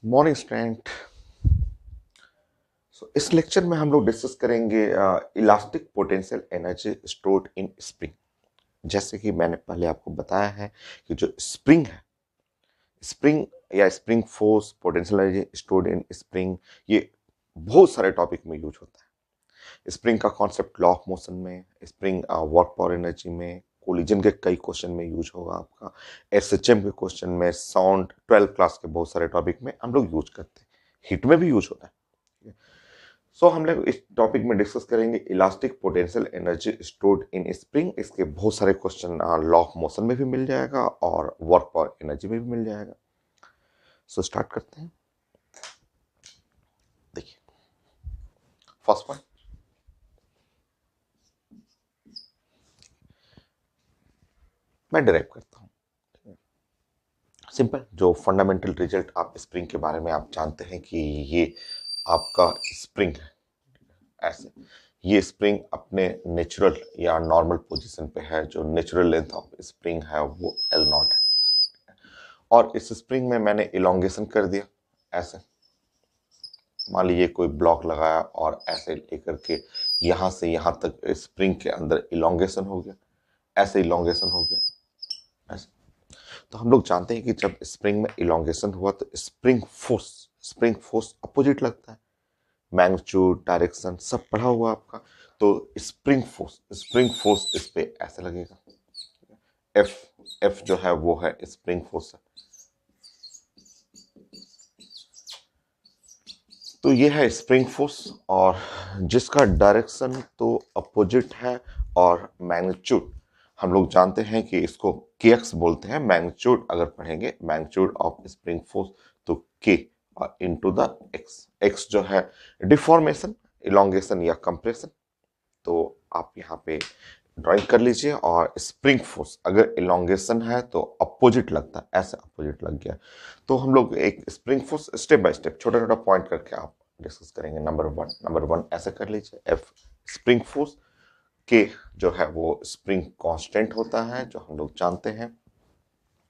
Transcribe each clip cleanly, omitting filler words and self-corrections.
Morning student. इस lecture में हम लोग डिस्कस करेंगे elastic potential energy stored in spring. जैसे कि मैंने पहले आपको बताया है कि जो स्प्रिंग है, स्प्रिंग या spring force, potential energy stored in spring, ये बहुत सारे टॉपिक में यूज होता है। स्प्रिंग का कॉन्सेप्ट लॉ ऑफ मोशन में, स्प्रिंग वर्क पावर एनर्जी में, कोलिजन के कई क्वेश्चन में यूज होगा आपका, एसएचएम के क्वेश्चन में, साउंड 12 क्लास के बहुत सारे टॉपिक में हम लोग यूज करते हैं। हिट में भी यूज होता है। हम लोग इस टॉपिक में डिस्कस करेंगे elastic potential energy stored in spring. इसके बहुत सारे क्वेश्चन लॉ ऑफ मोशन में भी मिल जाएगा और वर्क पावर एनर्जी में भी मिल जाएगा। स्टार्ट करते हैं। देखिए, फर्स्ट पॉइंट, मैं डिराइव करता हूं। सिंपल, जो फंडामेंटल रिजल्ट आप स्प्रिंग के बारे में आप जानते हैं कि ये आपका स्प्रिंग है। ऐसे ये स्प्रिंग अपने नेचुरल या नॉर्मल पोजीशन पे है। जो नेचुरल लेंथ ऑफ स्प्रिंग है वो एल नॉट है, और इस स्प्रिंग में मैंने इलोंगेशन कर दिया। ऐसे मान लीजिए कोई ब्लॉक लगाया और ऐसे लेकर के यहां से यहां तक स्प्रिंग के अंदर इलोंगेशन हो गया, ऐसे इलोंगेशन हो गया ऐसे। तो हम लोग जानते हैं कि जब स्प्रिंग में इलोंगेशन हुआ तो स्प्रिंग फोर्स अपोजिट लगता है। मैग्नीट्यूड, डायरेक्शन सब पढ़ा हुआ आपका। तो स्प्रिंग फोर्स इस पे ऐसे लगेगा। एफ जो है वो है स्प्रिंग फोर्स है। तो ये है स्प्रिंग फोर्स, और जिसका डायरेक्शन तो अपोजिट है, और मैग्नीट्यूड हम लोग जानते हैं कि इसको kx बोलते हैं। मैग्नीट्यूड अगर पढ़ेंगे, मैग्नीट्यूड ऑफ स्प्रिंग फोर्स, तो k इनटू द x जो है डिफॉर्मेशन, इलोंगेशन या कंप्रेशन। तो आप यहाँ पे ड्राइंग कर लीजिए। और स्प्रिंग फोर्स अगर इलोंगेशन है तो अपोजिट लगता है, ऐसे अपोजिट लग गया। तो हम लोग एक spring force step by step छोटा छोटा पॉइंट करके आप डिस्कस करेंगे। नंबर वन ऐसे कर लीजिए, एफ स्प्रिंग फोर्स, के जो है वो स्प्रिंग कांस्टेंट होता है जो हम लोग जानते हैं।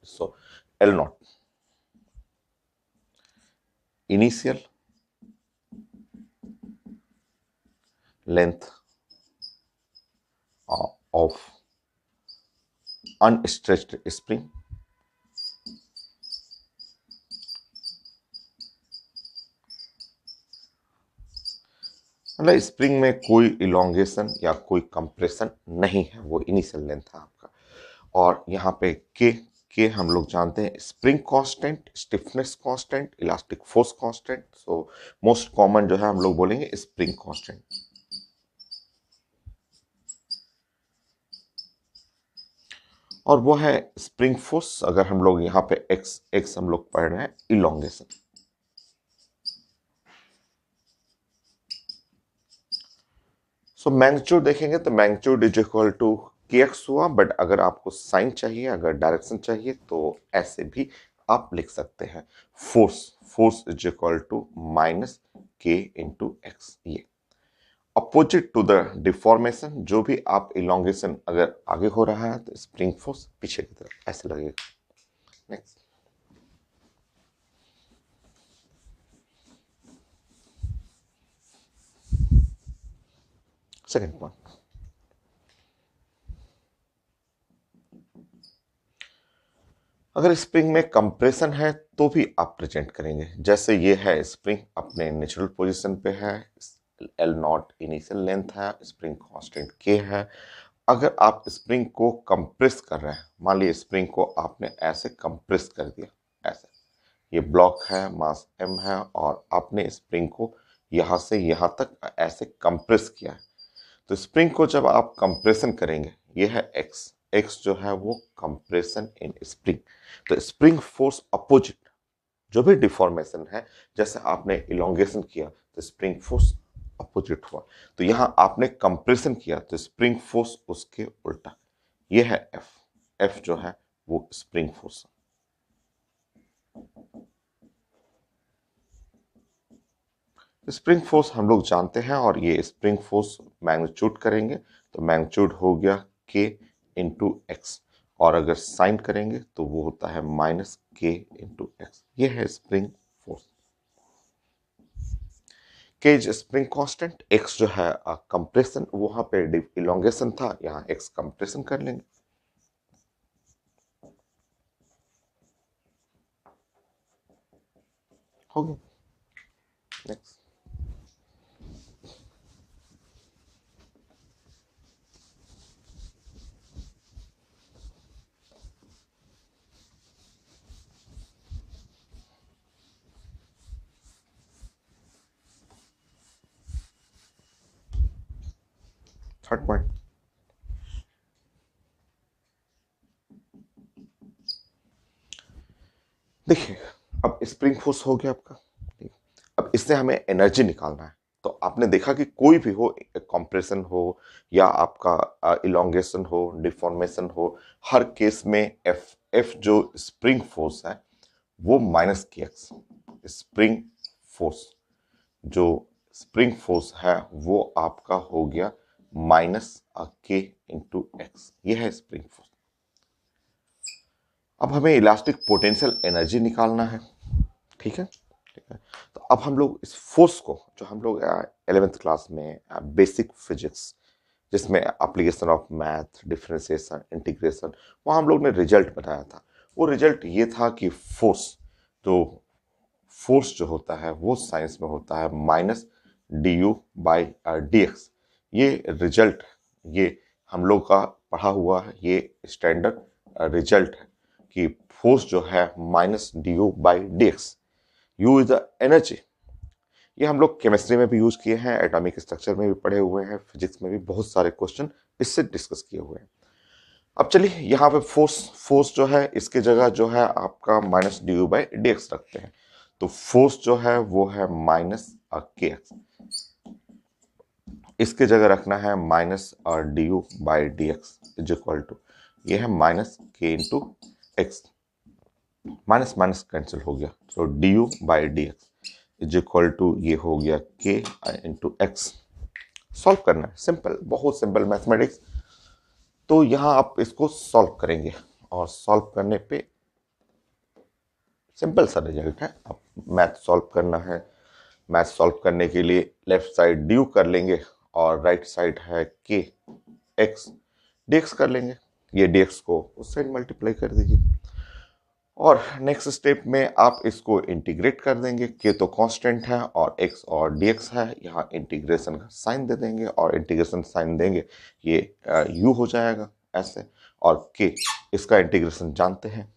So L nought initial length of unstretched spring, मतलब स्प्रिंग में कोई इलोंगेशन या कोई कंप्रेशन नहीं है, वो इनिशियल लेंथ है आपका। और यहाँ पे के हम लोग जानते हैं spring constant, stiffness constant, elastic force constant. So most common जो है हम लोग बोलेंगे स्प्रिंग कांस्टेंट। और वो है स्प्रिंग फोर्स। अगर हम लोग यहाँ पे एक्स हम लोग पढ़ रहे हैं इलोंगेशन। सो मैग्नीट्यूड देखेंगे तो मैग्नीट्यूड इज इक्वल टू के एक्स हुआ, बट अगर आपको साइन चाहिए, अगर डायरेक्शन चाहिए, तो ऐसे भी आप लिख सकते हैं। Force is equal to minus k into x. ये अपोजिट टू द डिफॉर्मेशन, जो भी आप इलोंगेशन अगर आगे हो रहा है तो स्प्रिंग फोर्स पीछे की तरफ ऐसे लगेगा। नेक्स्ट, सेकंड पॉइंट, अगर स्प्रिंग में कंप्रेशन है तो भी आप प्रेजेंट करेंगे। जैसे ये है स्प्रिंग अपने नेचुरल पोजीशन पे है, एल नॉट इनिशियल लेंथ है, स्प्रिंग कांस्टेंट के है। अगर आप स्प्रिंग को कंप्रेस कर रहे हैं, मान लीजिए स्प्रिंग को आपने ऐसे कंप्रेस कर दिया, ऐसे ये ब्लॉक है, मास m है, और आपने स्प्रिंग को यहां से यहां तक ऐसे कंप्रेस किया है। तो स्प्रिंग को जब आप कंप्रेशन करेंगे, ये है एक्स जो है वो कंप्रेशन इन स्प्रिंग। तो स्प्रिंग फोर्स अपोजिट, जो भी डिफॉर्मेशन है, जैसे आपने इलोंगेशन किया तो स्प्रिंग फोर्स अपोजिट हुआ। तो यहां आपने कंप्रेशन किया तो स्प्रिंग फोर्स उसके उल्टा। ये है एफ जो है वो स्प्रिंग फोर्स। स्प्रिंग फोर्स हम लोग जानते हैं, और ये स्प्रिंग फोर्स मैग्नीट्यूड करेंगे तो मैग्नीट्यूड हो गया के इंटू एक्स, और अगर साइन करेंगे तो वो होता है माइनस के इंटू एक्स। ये है स्प्रिंग फोर्स। के स्प्रिंग कांस्टेंट, एक्स जो है कंप्रेशन, वहां पे इलोंगेशन था, यहाँ एक्स कंप्रेशन कर लेंगे। हो गया। नेक्स्ट। थर्ड पॉइंट, देखिए अब स्प्रिंग फोर्स हो गया आपका। अब इससे हमें एनर्जी निकालना है। तो आपने देखा कि कोई भी हो, कंप्रेशन हो या आपका इलोंगेशन हो, डिफॉर्मेशन हो, हर केस में एफ एफ जो स्प्रिंग फोर्स है वो माइनस के एक्स। स्प्रिंग फोर्स, जो स्प्रिंग फोर्स है वो आपका हो गया माइनस के इंटू एक्स। ये है स्प्रिंग फोर्स। अब हमें इलास्टिक पोटेंशियल एनर्जी निकालना है। ठीक है, ठीक है। तो अब हम लोग इस फोर्स को, जो हम लोग 11th क्लास में बेसिक फिजिक्स, जिसमें application of math, differentiation, integration, वहाँ हम लोग ने रिजल्ट बनाया था। वो रिजल्ट ये था कि तो फोर्स जो होता है वो साइंस में होता है minus d u by d x. ये रिजल्ट, ये हम लोग का पढ़ा हुआ है, ये स्टैंडर्ड रिजल्ट है कि फोर्स जो है minus d u by d x. You is the energy. ये हम लोग केमिस्ट्री में भी यूज किए हैं, एटॉमिक स्ट्रक्चर में भी पढ़े हुए हैं, फिजिक्स में भी बहुत सारे क्वेश्चन इससे डिस्कस किए हुए हैं। अब चलिए यहाँ पे फोर्स फोर्स जो है इसके जगह जो है आपका minus d u by d x रखते हैं। तो फोर्स जो है वो है माइनस के एक्स, इसके जगह रखना है minus d u by d x is equal to, ये है minus k into x. Minus minus cancel हो गया, तो d u by d x is equal to, ये हो गया के इंटू एक्स। सॉल्व करना है, सिंपल, बहुत सिंपल मैथमेटिक्स। तो यहाँ आप इसको सॉल्व करेंगे और सॉल्व करने पे सिंपल सा रिजल्ट है। अब मैथ सॉल्व करना है। मैथ सॉल्व करने के लिए लेफ्ट साइड ड्यू कर लेंगे और राइट साइड है के एक्स, डीएक्स कर लेंगे। ये डीएक्स को उस साइड मल्टीप्लाई कर दीजिए और नेक्स्ट स्टेप में आप इसको इंटीग्रेट कर देंगे। के तो कांस्टेंट है और एक्स और डीएक्स है, यहाँ इंटीग्रेशन का साइन दे देंगे और इंटीग्रेशन साइन देंगे, ये यू हो जाएगा ऐसे। और के, इसका इंटीग्रेशन जानते हैं,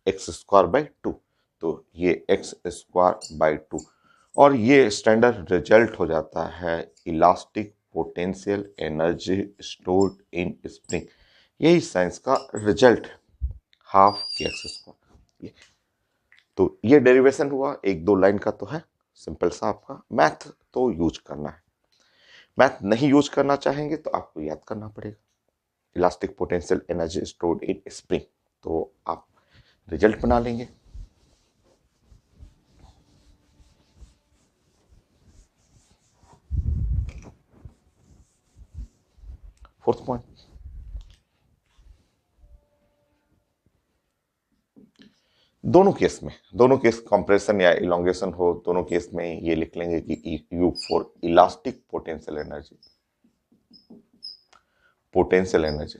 एक्स स्क्वायर बाई टू, तो ये एक्स स्क्वायर बाई टू। और ये स्टैंडर्ड रिजल्ट हो जाता है elastic potential energy stored in spring. यही साइंस का रिजल्ट है, हाफ के एक्स स्क्वायर। तो ये डेरिवेशन हुआ, एक दो लाइन का तो है, सिंपल सा। आपका मैथ तो यूज करना है। मैथ नहीं यूज करना चाहेंगे तो आपको याद करना पड़ेगा elastic potential energy stored in spring, तो आप रिजल्ट बना लेंगे। फोर्थ पॉइंट, दोनों केस कंप्रेशन या इलोंगेशन हो, दोनों केस में ये लिख लेंगे कि you for elastic potential energy, potential energy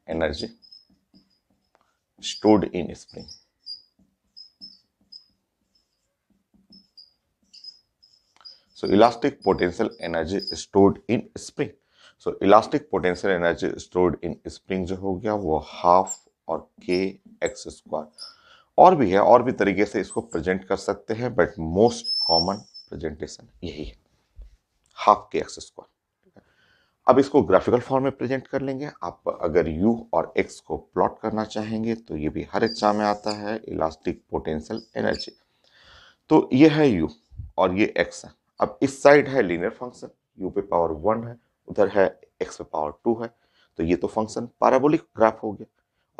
energy stored in spring. So elastic potential energy stored in spring. So elastic potential energy stored in spring जो हो गया वो हाफ और के एक्स स्क्वायर। और भी है, और भी तरीके से इसको प्रेजेंट कर सकते हैं, बट मोस्ट कॉमन प्रेजेंटेशन यही है, हाफ के एक्स स्क्वायर। अब इसको ग्राफिकल फॉर्म में प्रेजेंट कर लेंगे। आप अगर u और x को प्लॉट करना चाहेंगे तो ये भी हर एग्जाम में आता है, इलास्टिक पोटेंशियल एनर्जी। तो ये है u और ये x है। अब इस साइड है लीनियर फंक्शन, u पे पावर 1 है, उधर है x पे पावर 2 है, तो ये तो फंक्शन पैराबोलिक ग्राफ हो गया।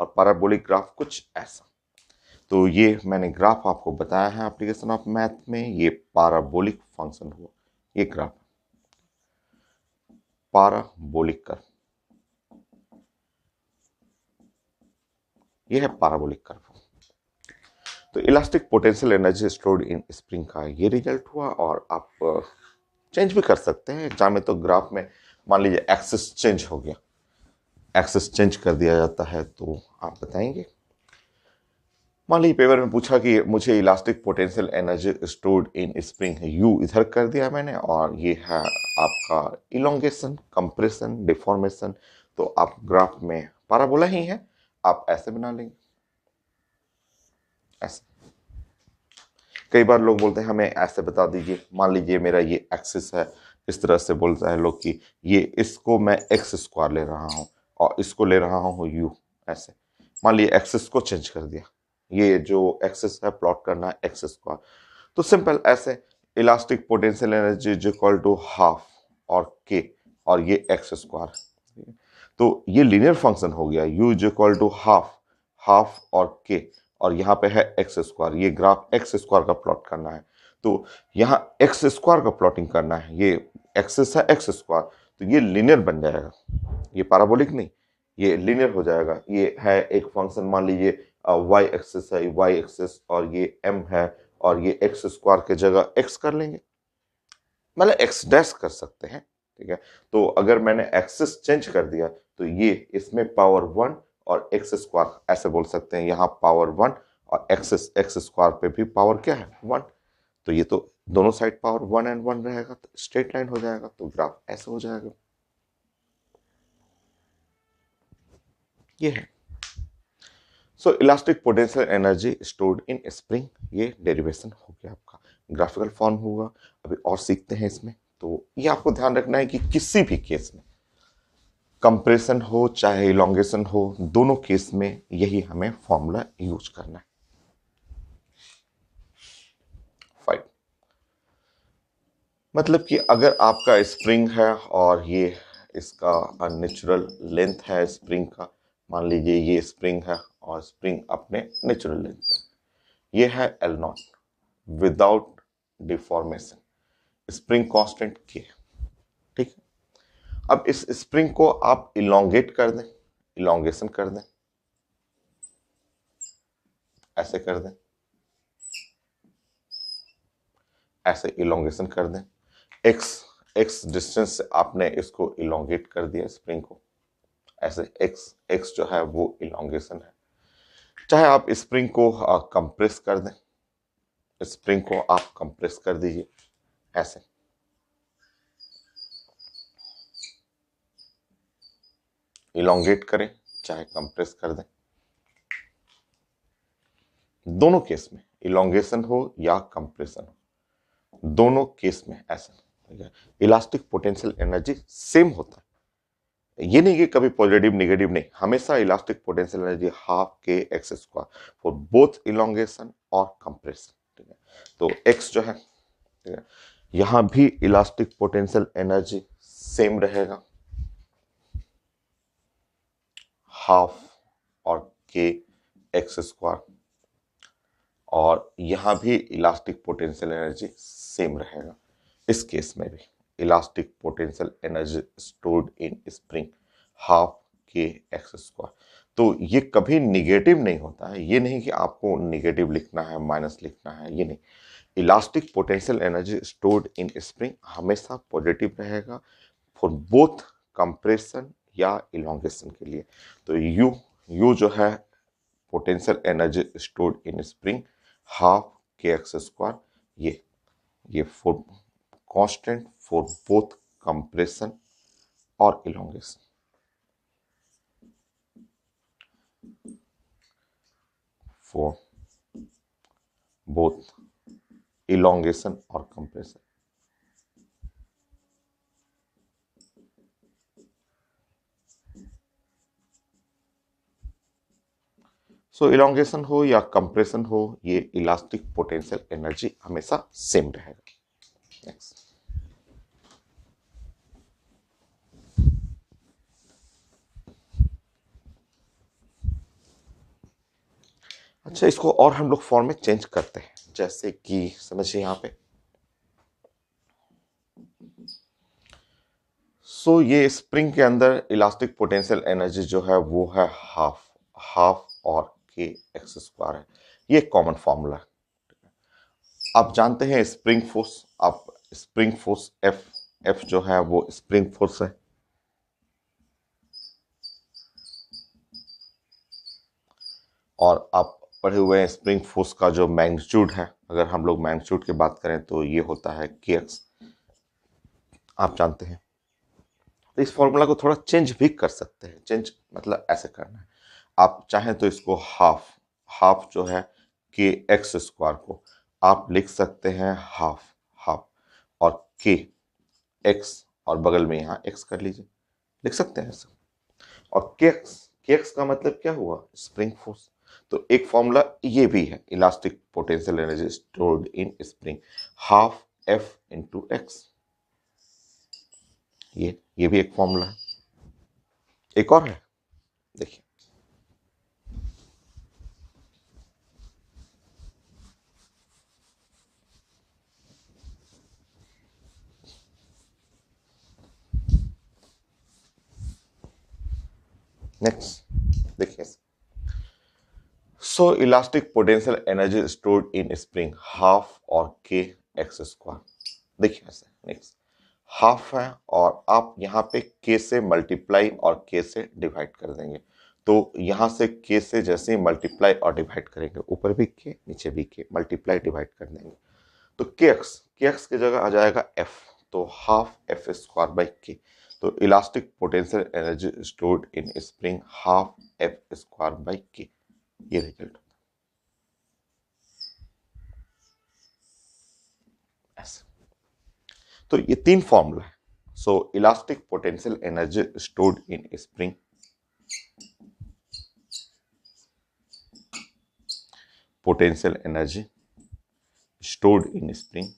और पैराबोलिक ग्राफ कुछ ऐसा, तो ये मैंने ग्राफ आपको बताया है एप्लीकेशन ऑफ मैथ में, ये पैराबोलिक फंक्शन हुआ, ये ग्राफ पैराबोलिक कर्व, ये है पैराबोलिक कर्व। तो elastic potential energy stored in spring का ये रिजल्ट हुआ। और आप चेंज भी कर सकते हैं एग्जाम में। तो ग्राफ में मान लीजिए एक्सिस चेंज हो गया, एक्सिस चेंज कर दिया जाता है तो आप बताएंगे। मान लीजिए पेपर में पूछा कि मुझे elastic potential energy stored in spring है, यू इधर कर दिया मैंने, और ये है आपका इलोंगेशन, कंप्रेशन, डिफॉर्मेशन। तो आप ग्राफ में पैराबोला ही है, आप ऐसे बना लेंगे, ऐसे। कई बार लोग बोलते हैं हमें ऐसे बता दीजिए, मान लीजिए मेरा ये एक्सिस है, इस तरह से बोलता है लोग कि ये इसको मैं एक्स स्क्वायर ले रहा हूँ और इसको ले रहा हूँ यू, ऐसे। मान लीजिए एक्सिस को चेंज कर दिया, ये जो एक्सिस है प्लॉट करना है एक्स स्क्वायर, तो सिंपल ऐसे, elastic potential energy is equal to half और के, और ये एक्स स्क्वायर। तो ये लीनियर फंक्शन हो गया, u is equal to half, half और के, और यहाँ पे है एक्स स्क्वायर। ये ग्राफ एक्स स्क्वायर का प्लॉट करना है, तो यहाँ एक्स स्क्वायर का प्लॉटिंग करना है। ये एक्सिस है एक्स स्क्वायर, तो ये लीनियर बन जाएगा, ये पैराबोलिक नहीं, ये लीनियर हो जाएगा। ये है एक फंक्शन, मान लीजिए वाई एक्सिस है, वाई एक्सिस, और ये एम है, और ये एक्स स्क्वायर की जगह एक्स कर लेंगे, मतलब एक्स डैश कर सकते हैं, ठीक है। तो अगर मैंने एक्सिस चेंज कर दिया तो ये इसमें पावर 1 और एक्स स्क्वायर ऐसे बोल सकते हैं, यहाँ पावर 1 और एक्स स्क्वायर पे भी पावर क्या है 1, तो ये तो दोनों साइड पावर 1 एंड 1 रहेगा, तो स्ट्रेट लाइन हो जाएगा, तो ग्राफ ऐसे हो जाएगा। ये है so elastic potential energy stored in spring, ये डेरिवेशन हो गया आपका, ग्राफिकल फॉर्म होगा। अभी और सीखते हैं इसमें। तो ये आपको ध्यान रखना है कि किसी भी केस में, कंप्रेशन हो चाहे इलोंगेशन हो, दोनों केस में यही हमें फॉर्मूला यूज करना है। फाइव, मतलब कि अगर आपका स्प्रिंग है और ये इसका नेचुरल लेंथ है स्प्रिंग का, मान लीजिए ये स्प्रिंग है और स्प्रिंग अपने नेचुरल लेंथ पे, ये है L not without deformation, spring constant के, ठीक है। अब इस स्प्रिंग को आप इलोंगेट कर दें, इलोंगेशन कर दें, ऐसे कर दें, ऐसे इलोंगेशन कर दें, एक्स एक्स डिस्टेंस से आपने इसको इलोंगेट कर दिया स्प्रिंग को, ऐसे एक्स एक्स जो है वो इलोंगेशन है। चाहे आप स्प्रिंग को कंप्रेस कर दें, स्प्रिंग को आप कंप्रेस कर दीजिए, ऐसे इलोंगेट करें चाहे कंप्रेस कर दें, दोनों केस में इलोंगेशन हो या कंप्रेशन हो, दोनों केस में ऐसा, ठीक है। इलास्टिक पोटेंशियल एनर्जी सेम होता है, ये नहीं कि कभी पॉजिटिव नेगेटिव नहीं, हमेशा elastic potential energy half k x square for both elongation और कंप्रेशन, ठीक है। तो एक्स जो है, ठीक है, यहां भी इलास्टिक पोटेंशियल एनर्जी सेम रहेगा, हाफ और के एक्स स्क्वायर, और यहां भी इलास्टिक पोटेंशियल एनर्जी सेम रहेगा। इस केस में भी elastic potential energy stored in spring half k x square. तो ये कभी निगेटिव नहीं होता है, ये नहीं कि आपको निगेटिव लिखना है माइनस लिखना है, ये नहीं। Elastic potential energy stored in spring हमेशा पॉजिटिव रहेगा फॉर बोथ कंप्रेशन या इलोंगेशन के लिए। तो यू जो है potential energy stored in spring half k x square, ये for constant for both compression और इलोंगेशन, फॉर बोथ इलोंगेशन और कंप्रेशन। सो इलोंगेशन हो या कंप्रेशन हो, ये इलास्टिक पोटेंशियल एनर्जी हमेशा सेम रहेगा। नेक्स्ट, अच्छा इसको और हम लोग फॉर्म में चेंज करते हैं, जैसे कि समझिए यहाँ पे, सो ये स्प्रिंग के अंदर इलास्टिक पोटेंशियल एनर्जी जो है वो है हाफ, हाफ और के एक्स स्क्वायर है। ये कॉमन फॉर्मूला है। आप जानते हैं स्प्रिंग फोर्स, आप स्प्रिंग फोर्स एफ जो है वो स्प्रिंग फोर्स है, और आप पढ़े हुए हैं स्प्रिंग फोर्स का जो मैग्नीट्यूड है, अगर हम लोग मैग्नीट्यूड की बात करें तो ये होता है kx, आप जानते हैं। तो इस फॉर्मूला को थोड़ा चेंज भी कर सकते हैं, चेंज मतलब ऐसे करना है, आप चाहें तो इसको हाफ जो है के एक्स स्क्वायर को आप लिख सकते हैं हाफ हाफ, और के एक्स और बगल में यहाँ एक्स कर लीजिए, लिख सकते हैं ऐसा। और के एक्स का मतलब क्या हुआ, स्प्रिंग फोर्स। तो एक फॉर्मूला ये भी है, elastic potential energy stored in spring, half F into x, ये भी एक फॉर्मूला है। एक और है, देखिए, नेक्स्ट देखिए, so elastic potential energy stored in spring half और के एक्स स्क्वायर, देखिए ऐसे। नेक्स्ट हाफ है और आप यहाँ पे के से मल्टीप्लाई और के से डिवाइड कर देंगे, तो यहाँ से के से जैसे ही मल्टीप्लाई और डिवाइड करेंगे, ऊपर भी के नीचे भी के, मल्टीप्लाई डिवाइड कर देंगे, तो के एक्स की जगह आ जाएगा एफ, तो हाफ एफ स्क्वायर बाई के। तो elastic potential energy stored in spring half F square by के, ये रिजल्ट ऐसे। तो ये तीन फॉर्मूला है। So elastic potential energy stored in spring, potential energy stored in spring,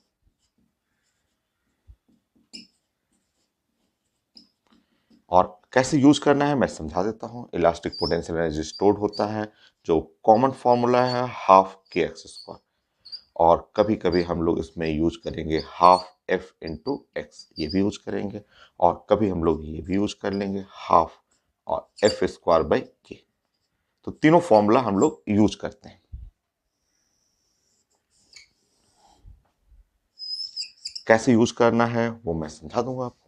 और कैसे यूज करना है मैं समझा देता हूं। इलास्टिक पोटेंशियल एनर्जी स्टोर्ड होता है, जो कॉमन फॉर्मूला है हाफ के एक्स स्क्वायर, और कभी कभी हम लोग इसमें यूज करेंगे हाफ एफ इंटू एक्स, ये भी यूज करेंगे, और कभी हम लोग ये भी यूज कर लेंगे हाफ और एफ स्क्वायर बाई के। तो तीनों फॉर्मूला हम लोग यूज करते हैं। कैसे यूज करना है वो मैं समझा दूंगा आपको।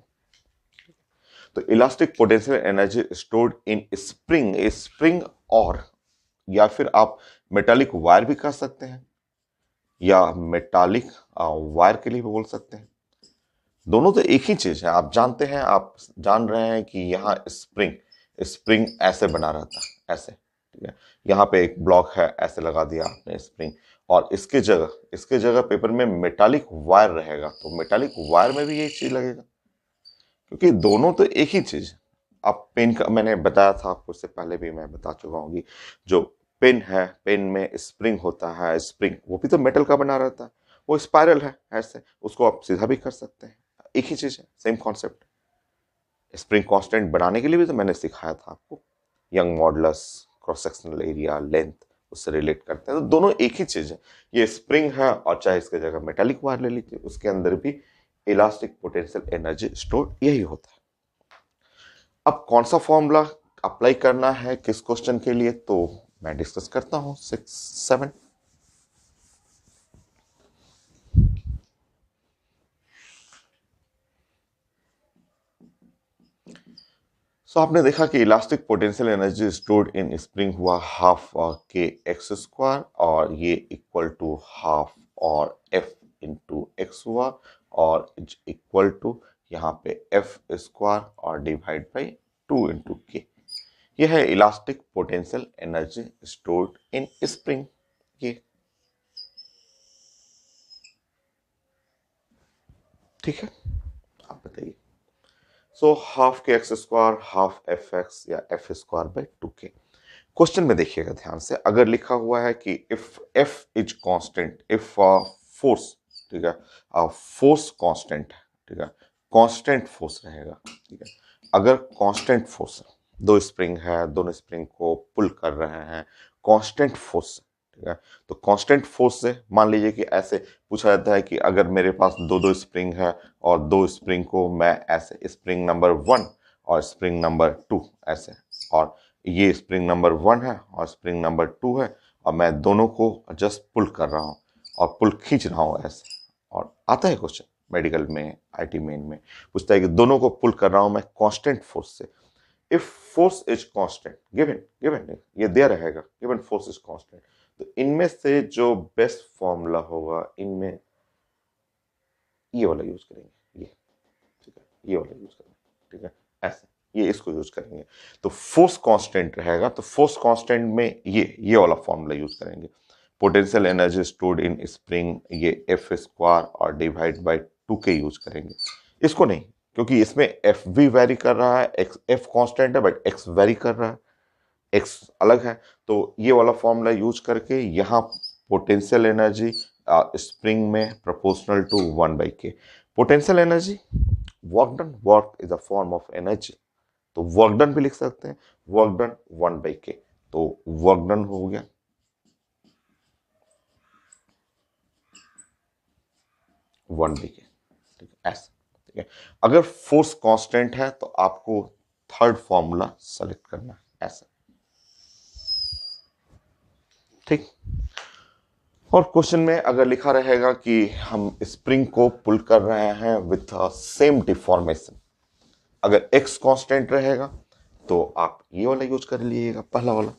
तो elastic potential energy stored in spring और या फिर आप मेटालिक वायर भी कर सकते हैं, या मेटालिक वायर के लिए भी बोल सकते हैं। दोनों तो एक ही चीज है, आप जानते हैं, आप जान रहे हैं कि यहाँ स्प्रिंग ऐसे बना रहता है, ऐसे, ठीक है। यहाँ पे एक ब्लॉक है, ऐसे लगा दिया आपने स्प्रिंग, और इसके जगह पेपर में मेटालिक वायर रहेगा, तो मेटालिक वायर में भी यही चीज लगेगा, क्योंकि दोनों तो एक ही चीज है। आप पेन का मैंने बताया था आपको, इससे पहले भी मैं बता चुका हूँ कि जो पेन है, पेन में स्प्रिंग होता है, स्प्रिंग वो भी तो मेटल का बना रहता है, वो स्पाइरल है ऐसे, उसको आप सीधा भी कर सकते हैं, एक ही चीज है, सेम कॉन्सेप्ट। स्प्रिंग कांस्टेंट बनाने के लिए भी तो मैंने सिखाया था आपको, young modulus, cross sectional area, length, उससे रिलेट करते हैं, तो दोनों एक ही चीज है। ये स्प्रिंग है, और चाहे इसके जगह मेटालिक वायर ले लीजिए, उसके अंदर भी इलास्टिक पोटेंशियल एनर्जी स्टोर यही होता है। अब कौन सा फॉर्मूला अप्लाई करना है किस क्वेश्चन के लिए, तो मैं डिस्कस करता हूं 6-7। सो आपने देखा कि elastic potential energy stored in spring हुआ हाफ और के एक्स स्क्वायर, और ये इक्वल टू हाफ और एफ इंटू एक्स हुआ, और इक्वल टू यहाँ पे एफ स्क्वायर और डिवाइड बाई 2 इंटू के। यह है elastic potential energy stored in spring. ये ठीक है, आप बताइए। So half k x square half F x या F square by 2k। Question में देखिएगा ध्यान से, अगर लिखा हुआ है कि if F is constant, if force, ठीक है, फोर्स कांस्टेंट है, ठीक है, कांस्टेंट फोर्स रहेगा, ठीक है। अगर कांस्टेंट फोर्स है, दो स्प्रिंग है, दोनों स्प्रिंग को पुल कर रहे हैं, कांस्टेंट फोर्स, ठीक है, तो कांस्टेंट फोर्स से मान लीजिए कि ऐसे पूछा जाता है कि अगर मेरे पास दो दो स्प्रिंग है, और दो स्प्रिंग को मैं ऐसे स्प्रिंग नंबर 1 और स्प्रिंग नंबर 2 ऐसे, और ये स्प्रिंग नंबर 1 है और स्प्रिंग नंबर 2 है, और मैं दोनों को जस्ट पुल कर रहा हूँ और पुल खींच रहा हूँ ऐसे, और आता है क्वेश्चन मेडिकल में, आईटी मेन में पूछता है कि दोनों को पुल कर रहा हूँ मैं कांस्टेंट फोर्स से। If force is constant, given given ये दिया रहेगा, गिवन फोर्स इज कांस्टेंट, तो इनमें से जो बेस्ट फॉर्मूला होगा, इनमें ये वाला यूज करेंगे, ये, ठीक है, ये वाला यूज करेंगे, ठीक है, ऐसे ये इसको यूज करेंगे। तो फोर्स कांस्टेंट रहेगा, तो फोर्स कांस्टेंट में ये वाला फॉर्मूला यूज करेंगे। Potential energy stored in spring, ये एफ स्क्वायर और डिवाइड बाय 2 के यूज करेंगे। इसको नहीं, क्योंकि इसमें एफ भी वेरी कर रहा है, एक्स एफ कांस्टेंट है बट एक्स वेरी कर रहा है, एक्स अलग है। तो ये वाला फॉर्मूला यूज करके यहाँ पोटेंशियल एनर्जी स्प्रिंग में proportional to 1/k। Potential energy work done, work is a form of energy, तो वर्क डन भी लिख सकते हैं, वर्क डन 1/k, तो वर्क डन हो गया 1/k, ठीक है, ऐसा, ठीक है। अगर फोर्स कांस्टेंट है तो आपको थर्ड फॉर्मूला सेलेक्ट करना है, ऐसा, ठीक। और क्वेश्चन में अगर लिखा रहेगा कि हम स्प्रिंग को पुल कर रहे हैं विथ सेम डिफॉर्मेशन, अगर एक्स कांस्टेंट रहेगा तो आप ये वाला यूज कर लीजिएगा, पहला वाला।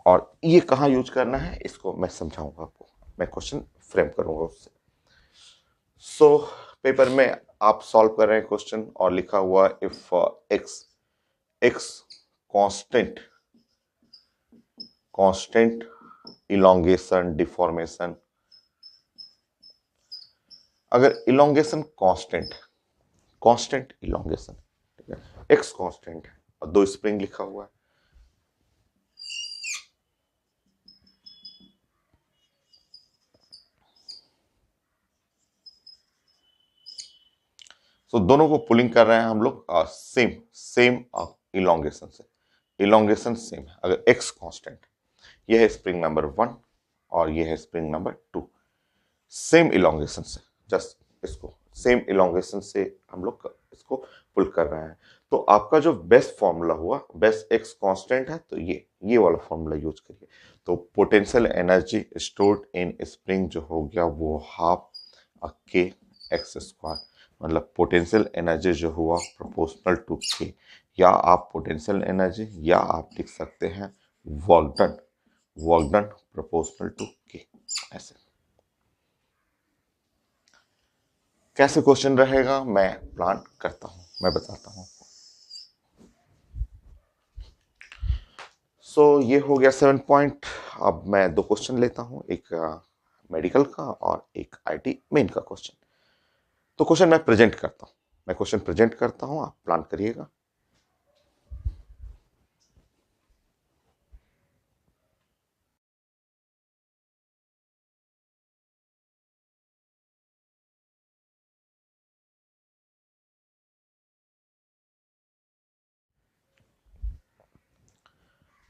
और ये कहाँ यूज करना है इसको मैं समझाऊंगा आपको, मैं क्वेश्चन फ्रेम करूंगा उससे। सो पेपर में आप सॉल्व कर रहे हैं क्वेश्चन और लिखा हुआ if x x constant constant elongation deformation, अगर इलोंगेशन कांस्टेंट, कांस्टेंट इलोंगेशन, ठीक है, एक्स कांस्टेंट है और 2 स्प्रिंग लिखा हुआ है, तो दोनों को पुलिंग कर रहे हैं हम लोग सेम सेम इलोंगेशन से, इलोंगेशन सेम है। अगर एक्स कांस्टेंट, ये है स्प्रिंग नंबर 1 और ये है स्प्रिंग नंबर 2, सेम इलोंगेशन से, जस्ट इसको सेम इलोंगेशन से हम लोग इसको पुल कर रहे हैं। तो आपका जो बेस्ट फॉर्मूला हुआ, बेस्ट एक्स कांस्टेंट है तो ये वाला फॉर्मूला यूज करिए। तो potential energy stored in spring जो हो गया वो हाफ के एक्स स्क्वायर, मतलब पोटेंशियल एनर्जी जो हुआ प्रोपोर्शनल टू के, या आप पोटेंशियल एनर्जी या आप लिख सकते हैं work done, work done proportional to k, ऐसे। कैसे क्वेश्चन रहेगा मैं प्लान करता हूं, मैं बताता हूं। सो ये हो गया 7 पॉइंट। अब मैं 2 क्वेश्चन लेता हूं, एक मेडिकल का और एक आईटी मेन का क्वेश्चन। तो क्वेश्चन मैं प्रेजेंट करता हूं, मैं क्वेश्चन प्रेजेंट करता हूं, आप प्लान करिएगा।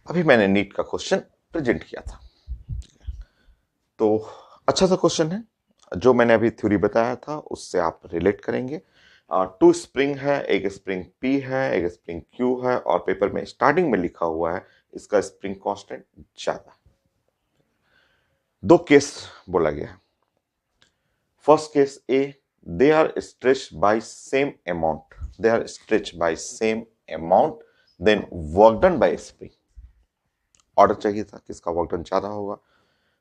अभी मैंने नीट का क्वेश्चन प्रेजेंट किया था, तो अच्छा सा क्वेश्चन है, जो मैंने अभी थ्योरी बताया था उससे आप रिलेट करेंगे। 2 स्प्रिंग है, एक स्प्रिंग पी है, एक स्प्रिंग क्यू है, और पेपर में स्टार्टिंग में लिखा हुआ है इसका स्प्रिंग कांस्टेंट ज्यादा है। 2 केस बोला गया है। First case a, they are stretched by same amount, they are stretched by same amount then work done by spring. Order चाहिए था किसका वर्क डन ज्यादा होगा।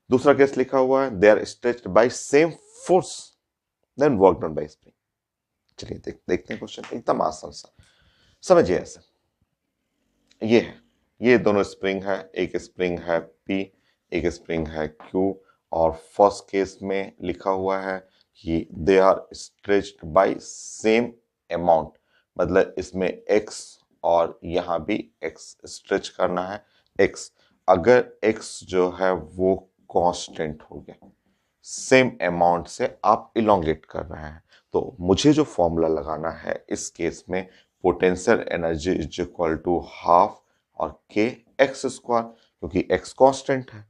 दूसरा केस लिखा हुआ है they are stretched by same force then work done by spring. चलिए देखते हैं क्वेश्चन, एकदम आसान सा, समझिए ऐसे। ये है, ये दोनों स्प्रिंग है, एक स्प्रिंग है पी, एक स्प्रिंग है क्यू, और फर्स्ट केस में लिखा हुआ है कि they are stretched by same amount, मतलब इसमें x और यहां भी x स्ट्रेच करना है, x, अगर x जो है वो कांस्टेंट हो गया, सेम अमाउंट से आप इलोंगेट कर रहे हैं, तो मुझे जो फॉर्मूला लगाना है इस केस में potential energy is equal to half और के एक्स स्क्वायर, क्योंकि एक्स कांस्टेंट है,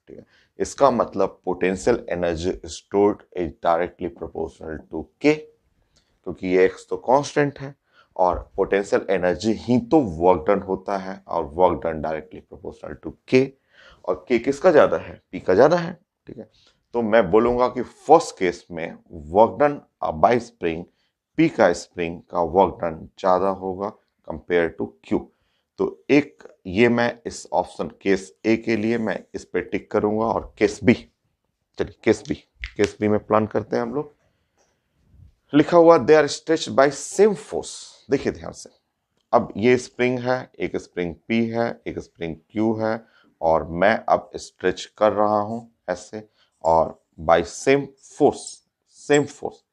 ठीक है। इसका मतलब potential energy stored is directly proportional to k, क्योंकि ये एक्स तो कांस्टेंट है और पोटेंशियल एनर्जी ही तो वर्क डन होता है, और work done directly proportional to k. और K किसका ज्यादा है, P का ज्यादा है, ठीक है। तो मैं बोलूंगा कि फर्स्ट केस में work done by spring, P का स्प्रिंग का वर्क डन ज्यादा होगा कंपेयर टू Q। तो एक ये मैं इस ऑप्शन केस ए के लिए मैं इस पे टिक करूंगा। और केस बी, चलिए केस बी में प्लान करते हैं हम लोग। लिखा हुआ they are stretched by same force. देखिए ध्यान से, अब ये स्प्रिंग है, एक स्प्रिंग P है, एक स्प्रिंग Q है, और मैं अब स्ट्रेच कर रहा हूं ऐसे, और by same force, same force.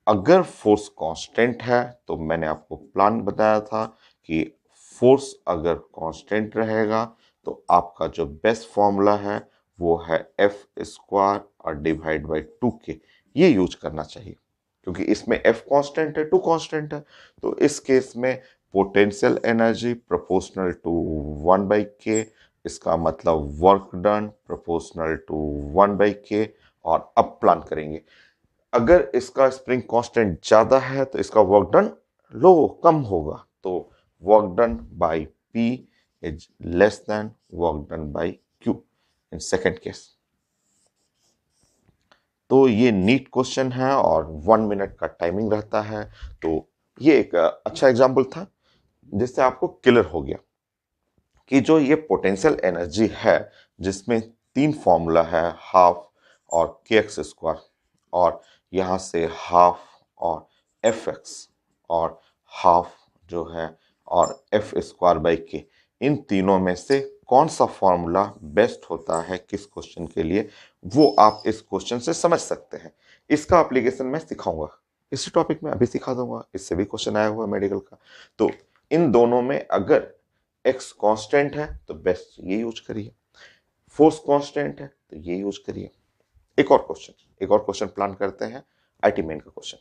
अगर फोर्स कांस्टेंट है तो मैंने आपको प्लान बताया था कि फोर्स अगर कांस्टेंट रहेगा तो आपका जो बेस्ट फॉर्मूला है वो है एफ स्क्वायर और डिवाइड बाई 2k, ये यूज करना चाहिए। क्योंकि इसमें एफ कांस्टेंट है, टू कांस्टेंट है, तो इस केस में potential energy proportional to 1/k, इसका मतलब work done proportional to 1/k। और अब प्लान करेंगे, अगर इसका स्प्रिंग कांस्टेंट ज्यादा है तो इसका वर्क डन लो कम होगा, तो work done bye P is less than work done bye Q in second case. तो ये नीट क्वेश्चन है और 1 मिनट का टाइमिंग रहता है। तो ये एक अच्छा एग्जाम्पल था जिससे आपको क्लियर हो गया कि जो ये पोटेंशियल एनर्जी है जिसमें तीन फॉर्मूला है, हाफ और kx स्क्वायर, और यहाँ से हाफ और fx और हाफ जो है और एफ स्क्वायर बाई के, इन तीनों में से कौन सा फॉर्मूला बेस्ट होता है किस क्वेश्चन के लिए, वो आप इस क्वेश्चन से समझ सकते हैं। इसका एप्लीकेशन मैं सिखाऊंगा, इसी टॉपिक में अभी सिखा दूंगा, इससे भी क्वेश्चन आया हुआ है मेडिकल का। तो इन दोनों में अगर एक्स कांस्टेंट है तो बेस्ट ये यूज करिए, फोर्स कांस्टेंट है तो ये यूज करिए। एक और क्वेश्चन प्लान करते हैं, आईटी मेन का क्वेश्चन।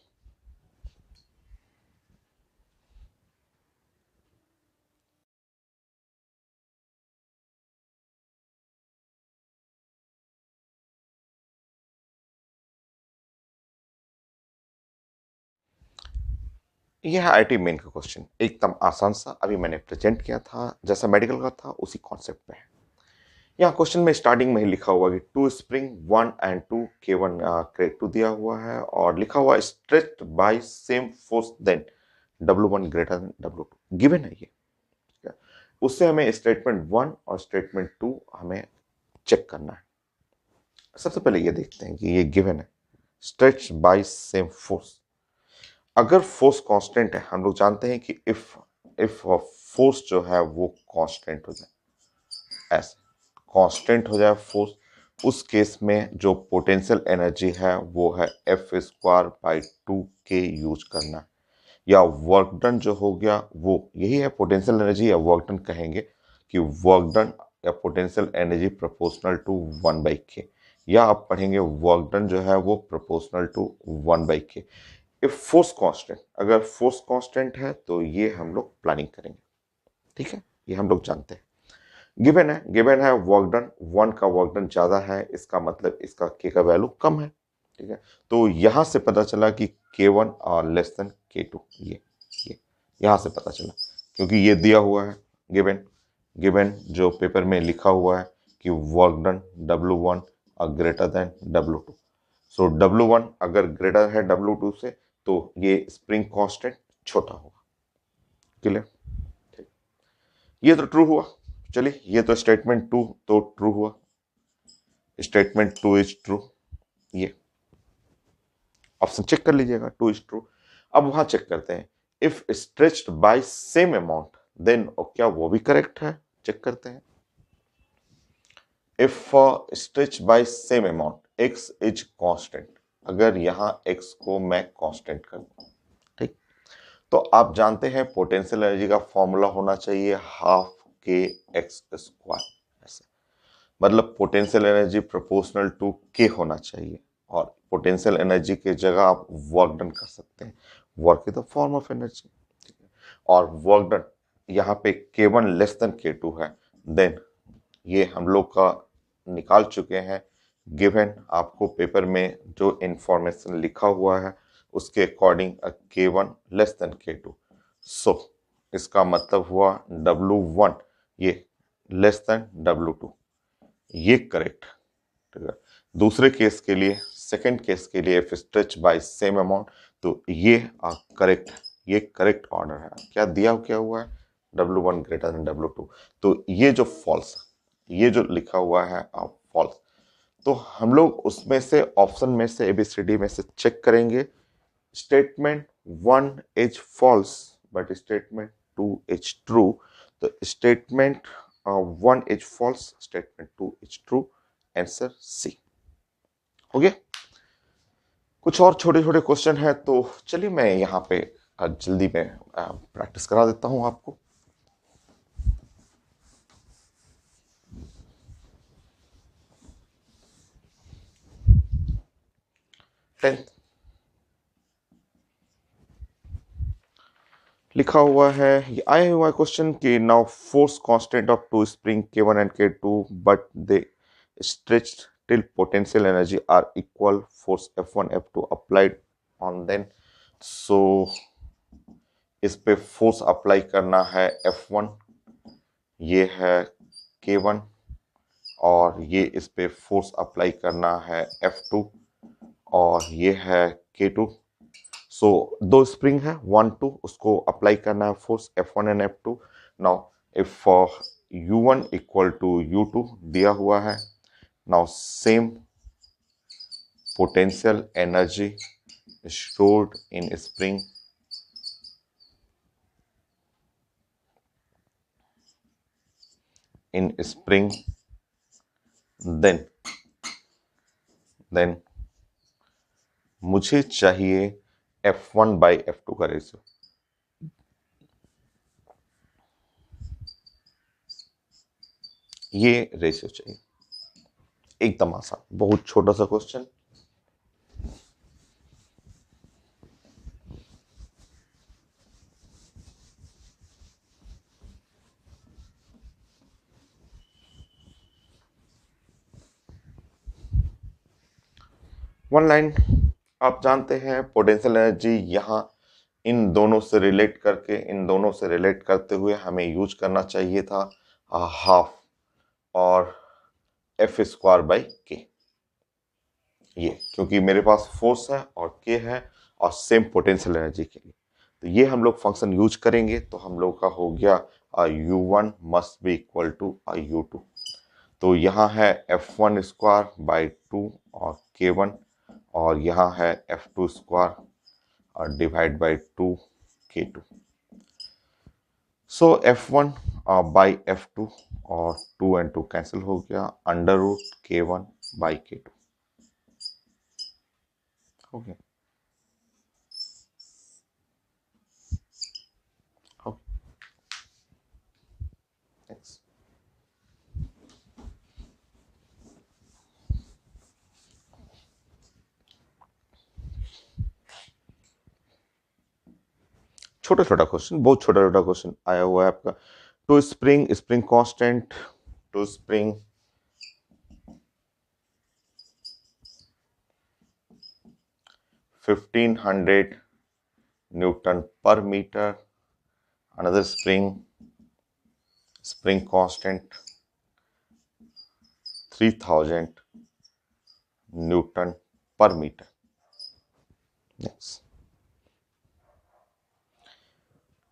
यह है आईटी मेन का क्वेश्चन, एकदम आसान सा, अभी मैंने प्रेजेंट किया था जैसा मेडिकल का था उसी कॉन्सेप्ट पे है। यहाँ क्वेश्चन में स्टार्टिंग में ही लिखा हुआ कि to spring 1 and 2 K1 K2 दिया हुआ है, और लिखा हुआ stretched by same force then W1 greater than W2 given है ये। उससे हमें स्टेटमेंट 1 और स्टेटमेंट 2 हमें चेक करना है। सबसे पहले ये देखते हैं कि ये गिवन है स्ट्रेच बाय सेम फोर्स। अगर फोर्स कांस्टेंट है, हम लोग जानते हैं कि इफ फोर्स जो है वो कांस्टेंट हो जाए, ऐसे कांस्टेंट हो जाए फोर्स, उस केस में जो पोटेंशियल एनर्जी है वो है F square by 2k use करना है। या वर्क डन जो हो गया वो यही है, पोटेंशियल एनर्जी या वर्क डन कहेंगे कि वर्क डन या potential energy proportional to 1/k, या आप पढ़ेंगे वर्क डन जो है वो proportional to 1/k। If force constant, अगर फोर्स कांस्टेंट है तो ये हम लोग प्लानिंग करेंगे, ठीक है, ये हम लोग जानते हैं। गिवन है वर्क डन 1 का वर्क डन ज्यादा है, इसका मतलब इसका k का वैल्यू कम है, ठीक है। तो यहां से पता चला कि K1 और लेस देन K2, ये यहां से पता चला क्योंकि ये दिया हुआ है गिवन, जो पेपर में लिखा हुआ है कि वर्क डन W1 और ग्रेटर देन W2। सो W1 अगर ग्रेटर है W2 से तो ये स्प्रिंग कांस्टेंट छोटा होगा। क्लियर, ठीक, ये तो ट्रू हुआ। चलिए, ये तो स्टेटमेंट 2 तो ट्रू हुआ, स्टेटमेंट 2 इज ट्रू, ये ऑप्शन चेक कर लीजिएगा, 2 इज ट्रू। अब वहां चेक करते हैं if stretched by same amount then, क्या वो भी करेक्ट है, चेक करते हैं। If stretch by same amount x is constant, अगर यहां x को मैं कांस्टेंट कर दूं, ठीक, तो आप जानते हैं पोटेंशियल एनर्जी का फॉर्मूला होना चाहिए हाफ के एक्स स्क्वायर, ऐसे मतलब पोटेंशियल एनर्जी प्रोपोर्शनल टू के होना चाहिए, और पोटेंशियल एनर्जी की जगह आप वर्क डन कर सकते हैं, work is the form of energy, और वर्क डन यहाँ पे K1 लेस देन K2 है, देन ये हम लोग का निकाल चुके हैं। गिवन आपको पेपर में जो इंफॉर्मेशन लिखा हुआ है उसके according K1 less than K2, सो इसका मतलब हुआ W1 ये लेस देन W2, ये करेक्ट, ठीक है। दूसरे केस के लिए, सेकंड केस के लिए, if stretch by same amount, तो ये करेक्ट, ये करेक्ट ऑर्डर है। क्या दिया क्या हुआ है, W1 ग्रेटर देन W2, तो ये जो फॉल्स, ये जो लिखा हुआ है फॉल्स, तो हम लोग उसमें से ऑप्शन में से ABCD में से चेक करेंगे। Statement 1 is false but statement 2 is true, तो statement 1 is false, statement 2 is true, answer C हो गया। कुछ और छोटे छोटे क्वेश्चन है, तो चलिए मैं यहाँ पे जल्दी में प्रैक्टिस करा देता हूँ आपको। 10th लिखा हुआ है, ये आया हुआ है क्वेश्चन कि now force constant of two spring K1 and K2 but they stretched till potential energy are equal, force F1 F2 applied on them, so इस पे फोर्स अप्लाई करना है F1, ये है K1, और ये इस पे फोर्स अप्लाई करना है F2, और ये है K2। सो दो स्प्रिंग है 1 2, उसको अप्लाई करना है force F1 and F2। Now if U1 equal to U2 दिया हुआ है, now same potential energy stored in spring then मुझे चाहिए F1 बाई F2 का रेशियो। ये रेशियो चाहिए, एकदम आसान, बहुत छोटा सा क्वेश्चन। वन लाइन, आप जानते हैं पोटेंशियल एनर्जी यहाँ इन दोनों से रिलेट करके, इन दोनों से रिलेट करते हुए हमें यूज करना चाहिए था हाफ और एफ स्क्वायर बाई के, ये क्योंकि मेरे पास फोर्स है और के है और सेम पोटेंशियल एनर्जी के लिए, तो ये हम लोग फंक्शन यूज करेंगे, तो हम लोग का हो गया U1 must be equal to U2। तो यहाँ है F1 स्क्वायर बाई 2 और K1, और यहाँ है F2 square divide by 2 K2। So F1 by F2 और 2 एंड 2 कैंसिल हो गया, under root K1 by K2 हो गया। नेक्स्ट, छोटा छोटा क्वेश्चन, बहुत छोटा छोटा क्वेश्चन आया हुआ है आपका। Two spring, spring constant, two spring 1500 newton per metre, another spring constant 3000 newton per metre. Next,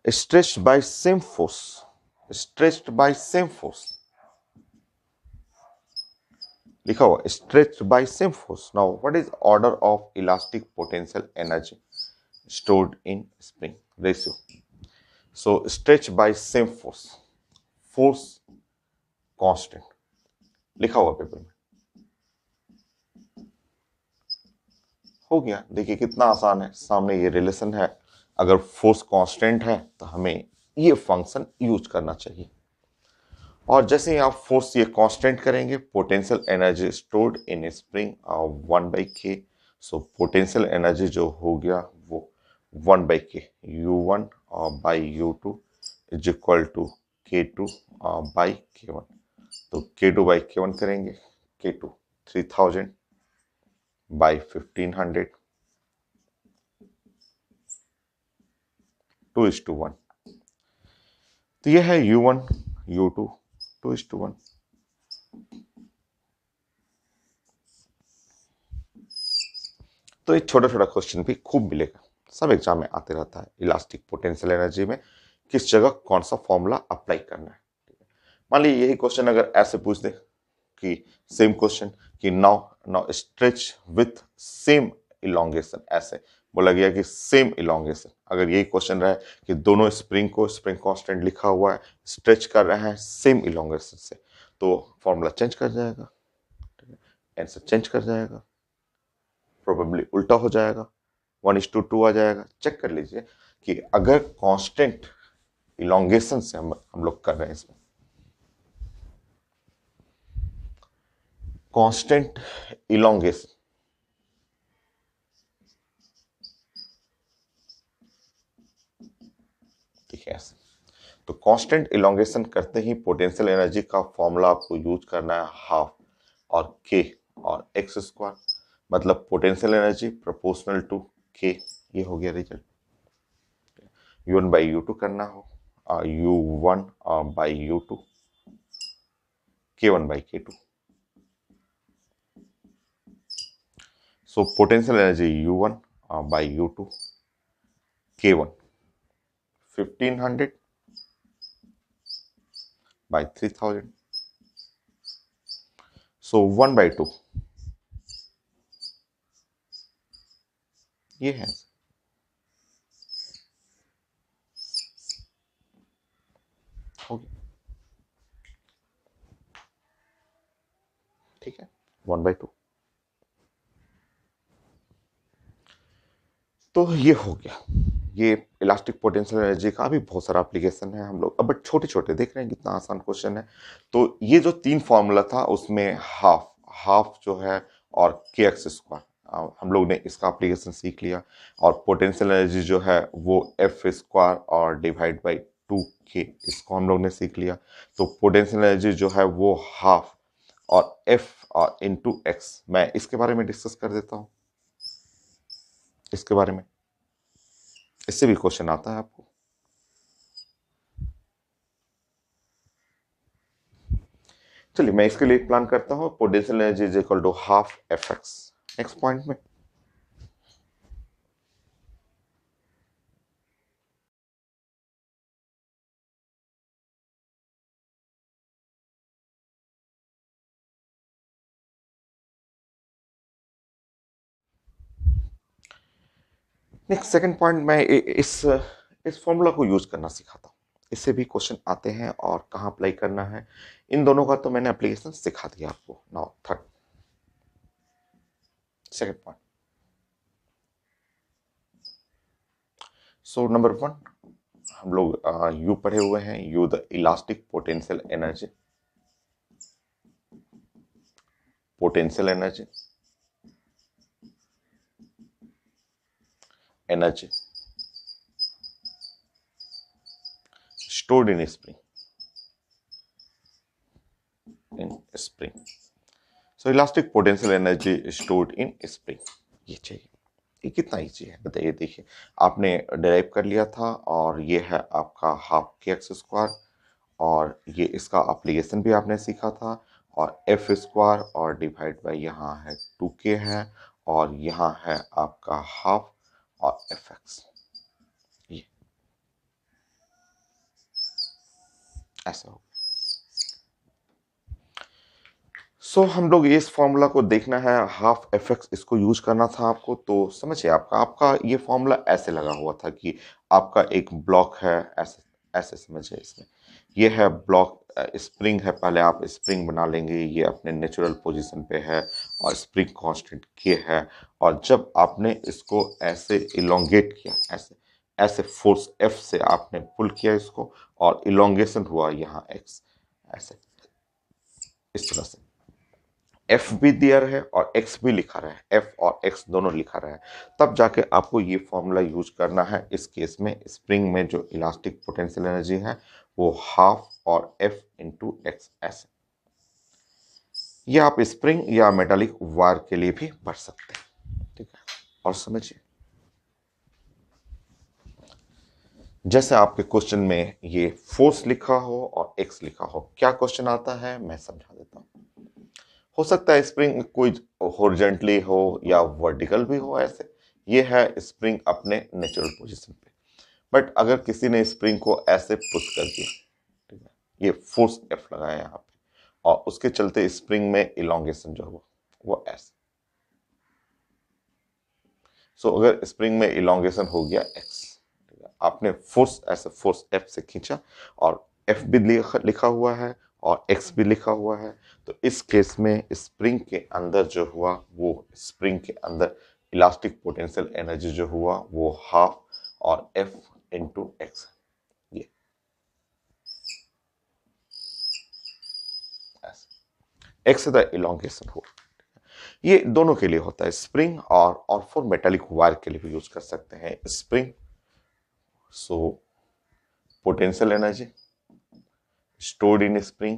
stretched by same force, stretched by same force लिखा हुआ, stretched by same force। now what is order of elastic potential energy stored in spring ratio? so stretched by same force, force constant लिखा हुआ paper में, हो गया। देखिए कितना आसान है, सामने ये रिलेशन है, अगर फोर्स कांस्टेंट है तो हमें ये फंक्शन यूज करना चाहिए, और जैसे ही आप फोर्स ये कांस्टेंट करेंगे, potential energy stored in spring 1/k, so potential energy जो हो गया वो 1/k U1 by U2 is equal to K2 by K1, तो K2 बाई K1 करेंगे, K2 3000 बाई 1500 2:1, तो ये है U1 U2 2:1। तो एक छोटा छोटा क्वेश्चन भी खूब मिलेगा, सब एग्जाम में आते रहता है। इलास्टिक पोटेंशियल एनर्जी में किस जगह कौन सा फॉर्मूला अप्लाई करना है। मान लीजिए यही क्वेश्चन अगर ऐसे पूछ दे कि सेम क्वेश्चन कि now now stretch with same elongation, ऐसे बोला गया कि सेम इलोंगेशन, अगर यही क्वेश्चन रहा है कि दोनों स्प्रिंग को स्प्रिंग कांस्टेंट लिखा हुआ है, स्ट्रेच कर रहे हैं सेम इलोंगेशन से, तो फॉर्मूला चेंज कर जाएगा, आंसर चेंज कर जाएगा, प्रोबेबली उल्टा हो जाएगा, 1:2 आ जाएगा। चेक कर लीजिए कि अगर कांस्टेंट इलोंगेशन से हम लोग कर रहे हैं, इसमें कांस्टेंट इलोंगेशन, ठीक है ऐसे, तो कांस्टेंट इलोंगेशन करते ही पोटेंशियल एनर्जी का फॉर्मूला आपको यूज करना है हाफ और के और एक्स स्क्वायर, मतलब पोटेंशियल एनर्जी प्रोपोर्शनल टू के। ये हो गया रिजल्ट। U1 बाई U2 करना हो, U1 by U2, K1 by K2। So potential energy U1 by U2, K1 1500 by 3000, सो 1/2 ये है। हो गया, ठीक है, 1/2। तो ये हो गया, ये इलास्टिक पोटेंशियल एनर्जी का भी बहुत सारा एप्लीकेशन है हम लोग अब, बट छोटे छोटे देख रहे हैं कितना आसान क्वेश्चन है। तो ये जो 3 फॉर्मूला था उसमें हाफ हाफ जो है और के एक्स स्क्वायर, हम लोग ने इसका एप्लीकेशन सीख लिया, और पोटेंशियल एनर्जी जो है वो एफ स्क्वायर और डिवाइड बाई 2k, इसको हम लोग ने सीख लिया। तो पोटेंशियल एनर्जी जो है वो हाफ और एफ और इंटू एक्स, मैं इसके बारे में डिस्कस कर देता हूँ, इसके बारे में, इससे भी क्वेश्चन आता है आपको। चलिए मैं इसके लिए प्लान करता हूं, potential energy is equal to half F x. Next point में नेक्स्ट सेकंड पॉइंट में इस फॉर्मूला को यूज करना सिखाता हूं, इससे भी क्वेश्चन आते हैं और कहां अप्लाई करना है, इन दोनों का तो मैंने एप्लीकेशन सिखा दिया आपको। Now third second point, so number 1 हम लोग यू पढ़े हुए हैं, you the elastic potential energy, potential energy energy stored in spring, in spring, so elastic potential energy stored in spring। ये चाहिए, ये कितना इजी है बताइए। देखिए आपने डिराइव कर लिया था, और ये है आपका हाफ के एक्स स्क्वायर, और ये इसका एप्लीकेशन भी आपने सीखा था, और एफ स्क्वायर और डिवाइड बाई यहाँ है 2k है, और यहाँ है आपका हाफ और एफ एक्स, ये ऐसा होगा। सो हम लोग इस फॉर्मूला को देखना है, हाफ एफ एक्स इसको यूज करना था आपको। तो समझिए आपका आपका ये फॉर्मूला ऐसे लगा हुआ था कि आपका एक ब्लॉक है, ऐसे ऐसे समझिए, इसमें ये है ब्लॉक, स्प्रिंग है, पहले आप स्प्रिंग बना लेंगे, ये अपने नेचुरल पोजीशन पे है, और स्प्रिंग कांस्टेंट के है, और जब आपने इसको ऐसे इलोंगेट किया, ऐसे ऐसे फोर्स एफ से आपने पुल किया इसको, और इलोंगेशन हुआ यहाँ एक्स, ऐसे इस तरह से एफ भी दिया रहे और एक्स भी लिखा रहा है, एफ और एक्स दोनों लिखा रहा है, तब जाके आपको ये फॉर्मूला यूज करना है। इस केस में स्प्रिंग में जो इलास्टिक पोटेंशियल एनर्जी है वो हाफ और एफ इंटू एक्स, ऐसे। ये आप स्प्रिंग या मेटालिक वायर के लिए भी पढ़ सकते हैं, ठीक है। और समझिए जैसे आपके क्वेश्चन में ये फोर्स लिखा हो और एक्स लिखा हो, क्या क्वेश्चन आता है मैं समझा देता हूं। हो सकता है स्प्रिंग कोई हॉरिजॉन्टली हो या वर्टिकल भी हो, ऐसे ये है स्प्रिंग अपने नेचुरल पोजीशन पे। बट अगर किसी ने स्प्रिंग को ऐसे पुश कर दिया, ठीक है, ये फोर्स एफ लगाया यहाँ पे, और उसके चलते स्प्रिंग में इलोंगेशन जो हुआ वो ऐसे। सो अगर स्प्रिंग में इलोंगेशन हो गया एक्स, आपने फोर्स ऐसे फोर्स एफ से खींचा, और एफ भी लिखा हुआ है और एक्स भी लिखा हुआ है, तो इस केस में स्प्रिंग के अंदर जो हुआ वो स्प्रिंग के अंदर इलास्टिक पोटेंशियल एनर्जी जो हुआ वो हाफ और एफ इंटू एक्स, ये एक्स द इलोंगेशन हुआ। ये दोनों के लिए होता है, स्प्रिंग और फॉर मेटालिक वायर के लिए भी यूज कर सकते हैं spring. So potential energy stored in a spring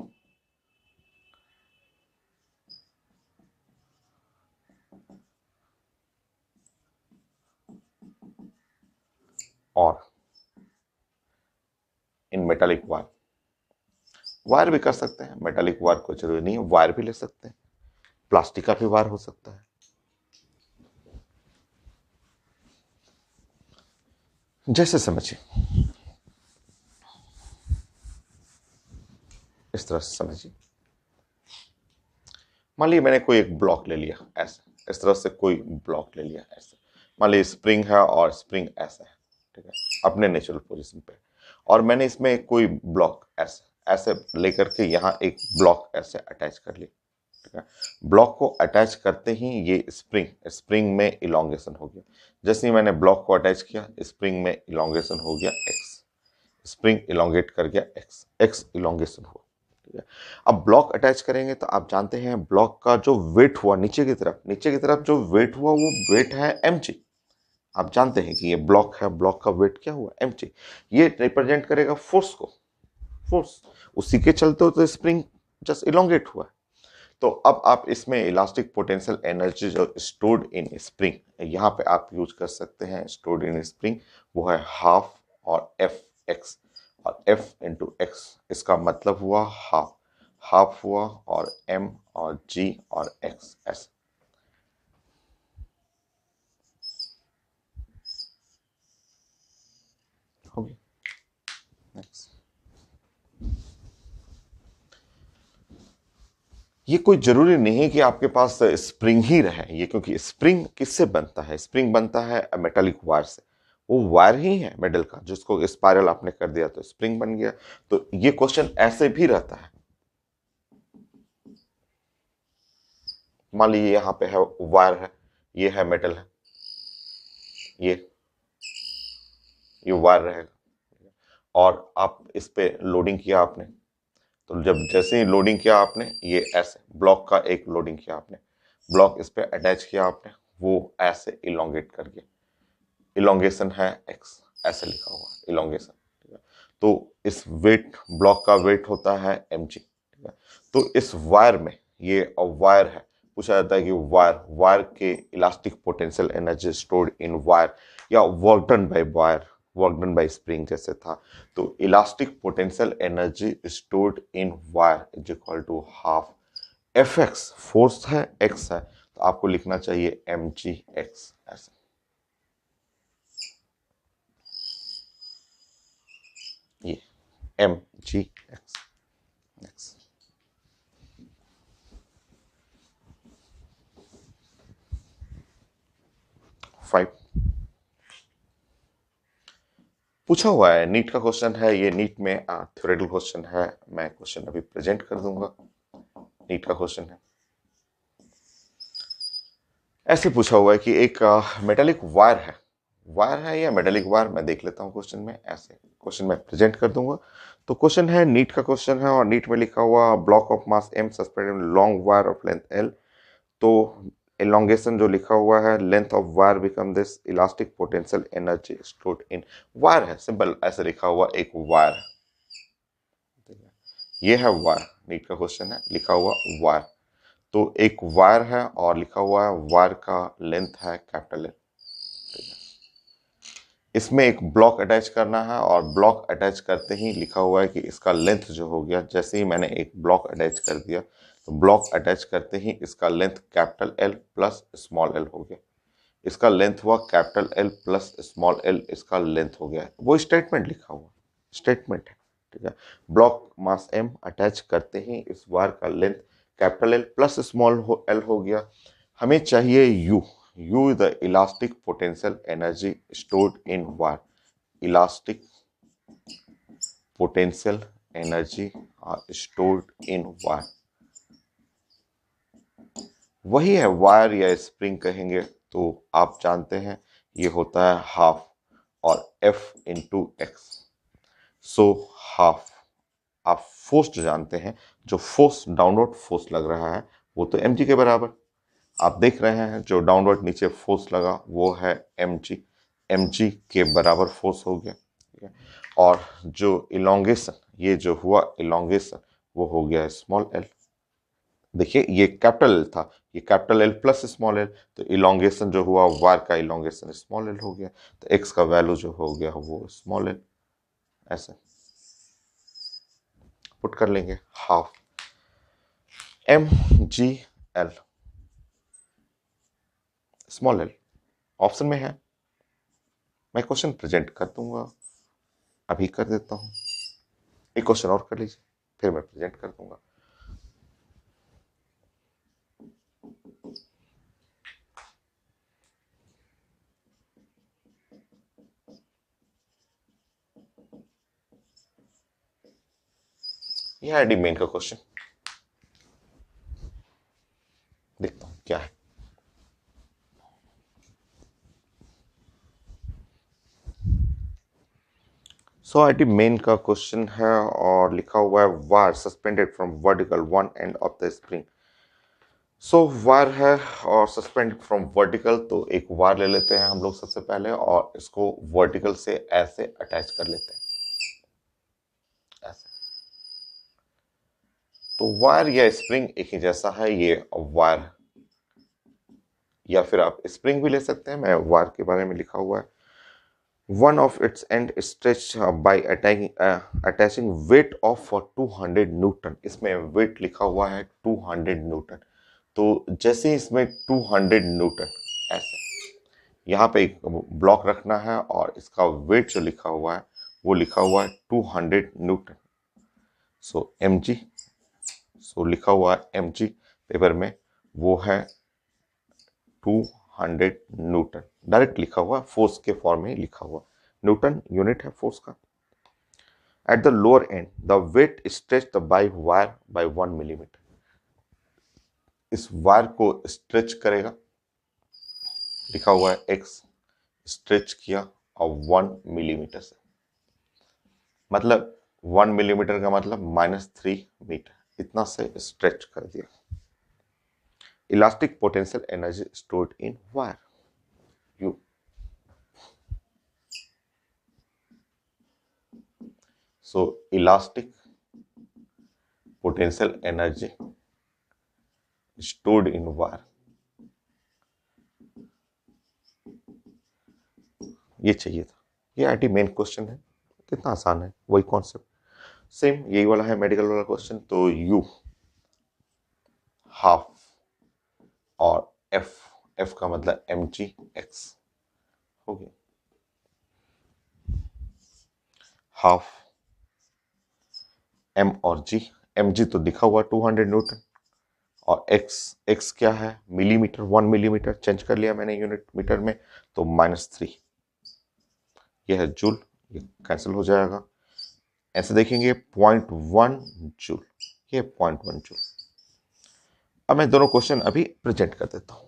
और इन मेटालिक वायर, वायर भी कर सकते हैं, मेटालिक वायर को जरूरी नहीं है, वायर भी ले सकते हैं, प्लास्टिक का भी वायर हो सकता है। जैसे समझिए, इस तरह से समझिए, मान लीजिए मैंने कोई एक ब्लॉक ले लिया ऐसे, इस तरह से कोई ब्लॉक ले लिया ऐसे, मान लीजिए स्प्रिंग है और स्प्रिंग ऐसा है, ठीक है, अपने नेचुरल पोजीशन पे, और मैंने इसमें कोई ब्लॉक ऐसे ऐसे लेकर के यहाँ एक ब्लॉक ऐसे अटैच कर लिया, ठीक है। ब्लॉक को अटैच करते ही ये स्प्रिंग में इलोंगेशन हो गया। जैसे ही मैंने ब्लॉक को अटैच किया, स्प्रिंग में इलोंगेशन हो गया एक्स, स्प्रिंग इलोंगेट कर गया एक्स, एक्स इलोंगेशन हुआ, ठीक है। अब ब्लॉक अटैच करेंगे तो आप जानते हैं ब्लॉक का जो वेट हुआ नीचे की तरफ जो वेट हुआ वो वेट है mg। आप जानते हैं कि ये ब्लॉक है, ब्लॉक का वेट क्या हुआ mg, ये रिप्रेजेंट करेगा फोर्स को, फोर्स, उसी के चलते तो स्प्रिंग जस्ट इलोंगेट हुआ। तो अब आप इसमें इलास्टिक पोटेंशियल एनर्जी जो स्टोर्ड इन स्प्रिंग यहाँ पे आप यूज कर सकते हैं, स्टोर्ड इन स्प्रिंग, वो है हाफ और एफ एक्स, और एफ इंटू एक्स, इसका मतलब हुआ हाफ, हाफ हुआ, और एम और जी और एक्स ऐसे। हो गया। नेक्स्ट, ये कोई जरूरी नहीं है कि आपके पास स्प्रिंग ही रहे, ये क्योंकि स्प्रिंग किससे बनता है, स्प्रिंग बनता है मेटालिक वायर से, वो वायर ही है मेटल का, जिसको स्पाइरल आपने कर दिया तो स्प्रिंग बन गया। तो ये क्वेश्चन ऐसे भी रहता है, मान लीजिए यहाँ पे है वायर है, ये है मेटल है, ये वायर रहेगा, और आप इस पे लोडिंग किया आपने, तो जब जैसे ही लोडिंग किया आपने, ये ऐसे ब्लॉक का एक लोडिंग किया आपने, ब्लॉक इस पे अटैच किया आपने, वो ऐसे इलोंगेट कर गया, इलोंगेशन है एक्स, ऐसे लिखा हुआ इलोंगेशन, ठीक है। तो इस वेट, ब्लॉक का वेट होता है mg, ठीक है। तो इस वायर में, ये वायर है, पूछा जाता है कि वायर के elastic potential energy stored in wire, या work done by wire, work done by spring जैसे था, तो elastic potential energy stored in wire is equal to half F x, force है एक्स है, तो आपको लिखना चाहिए mg x ऐसे। ये mg x। नेक्स्ट, 5 पूछा हुआ है, नीट का क्वेश्चन है ये, नीट में थ्योरेटिकल क्वेश्चन है, मैं क्वेश्चन अभी प्रेजेंट कर दूंगा। नीट का क्वेश्चन है, ऐसे पूछा हुआ है कि एक मेटालिक वायर है या मेटालिक वायर, मैं देख लेता हूँ क्वेश्चन में, ऐसे क्वेश्चन मैं प्रेजेंट कर दूंगा। तो क्वेश्चन है, नीट का क्वेश्चन है, और नीट में लिखा हुआ block of mass m suspended long wire of length l, तो elongation जो लिखा हुआ है, length of wire become this, elastic potential energy stored in wire है, सिंपल ऐसे लिखा हुआ एक वायर है, ये है वायर, नीट का क्वेश्चन है, लिखा हुआ वायर, तो एक वायर है और लिखा हुआ है वायर का लेंथ है कैपिटल L, इसमें एक ब्लॉक अटैच करना है, और ब्लॉक अटैच करते ही लिखा हुआ है कि इसका लेंथ जो हो गया, जैसे ही मैंने एक ब्लॉक अटैच कर दिया, तो ब्लॉक अटैच करते ही इसका length capital L plus small L हो गया, इसका लेंथ हुआ capital L plus small L, इसका लेंथ हो गया, वो स्टेटमेंट लिखा हुआ स्टेटमेंट है, ठीक है। ब्लॉक मास एम अटैच करते ही इस वायर का length capital L plus small L हो गया। हमें चाहिए you, you the elastic potential energy stored in wire, elastic potential energy are stored in wire। वही है वायर या स्प्रिंग कहेंगे तो आप जानते हैं ये होता है हाफ और F into x. So half, आप फोर्स जानते हैं, जो फोर्स डाउनवर्ड फोर्स लग रहा है वो तो mg के बराबर, आप देख रहे हैं जो डाउनवर्ड नीचे फोर्स लगा वो है mg, mg के बराबर फोर्स हो गया, ठीक है। और जो इलोंगेशन, ये जो हुआ इलोंगेशन वो हो गया स्मॉल एल। देखिए ये कैपिटल एल था, ये capital L plus small L, तो इलोंगेशन जो हुआ वायर का इलोंगेशन स्मॉल एल हो गया, तो एक्स का वैल्यू जो हो गया वो स्मॉल एल, ऐसे पुट कर लेंगे half m g l small l option में है। मैं क्वेश्चन प्रेजेंट कर दूंगा, अभी कर देता हूं, एक क्वेश्चन और कर लीजिए फिर मैं प्रेजेंट कर दूंगा। यह है डी मेन का क्वेश्चन, देखता हूं क्या है। सो आई टी मेन का क्वेश्चन है और लिखा हुआ है wire suspended from vertical one end of the spring. So wire है और सस्पेंडेड फ्रॉम वर्टिकल, तो एक वायर ले लेते हैं हम लोग सबसे पहले और इसको वर्टिकल से ऐसे अटैच कर लेते हैं, ऐसे। तो वायर या स्प्रिंग एक ही जैसा है, ये वायर या फिर आप स्प्रिंग भी ले सकते हैं, मैं वायर के बारे में लिखा हुआ है। One of its end stretched by attaching weight of 200 Newton, इसमें weight लिखा हुआ है 200 न्यूटन, तो जैसे इसमें 200 न्यूटन ऐसे यहाँ पे एक ब्लॉक रखना है और इसका वेट जो लिखा हुआ है वो लिखा हुआ है 200 न्यूटन। सो mg, सो लिखा हुआ है mg पेपर में वो है 200 न्यूटन, डायरेक्ट लिखा हुआ, फोर्स के फॉर्म में लिखा हुआ, न्यूटन यूनिट है फोर्स का। At the lower end the weight stretched by wire by 1 millimetre, इस वायर को स्ट्रेच करेगा, लिखा हुआ है x, स्ट्रेच किया और 1 मिलीमीटर से, मतलब 1 मिलीमीटर का मतलब -3 मीटर, इतना से स्ट्रेच कर दिया। Elastic potential energy stored in wire U। So elastic potential energy stored in wire, ये चाहिए था। ये आईटी मेन क्वेश्चन है, कितना आसान है, वही कॉन्सेप्ट सेम यही वाला है मेडिकल वाला क्वेश्चन। तो U हाफ और F, F का मतलब mgx हो गया, हाफ m और g, mg तो दिखा हुआ 200 न्यूटन और x क्या है मिलीमीटर, 1 मिलीमीटर चेंज कर लिया मैंने यूनिट मीटर में, तो -3, यह है जूल, ये कैंसिल हो जाएगा। ऐसे देखेंगे 0.1 जूल, ये 0.1 जूल। अब मैं दोनों क्वेश्चन अभी प्रेजेंट कर देता हूं।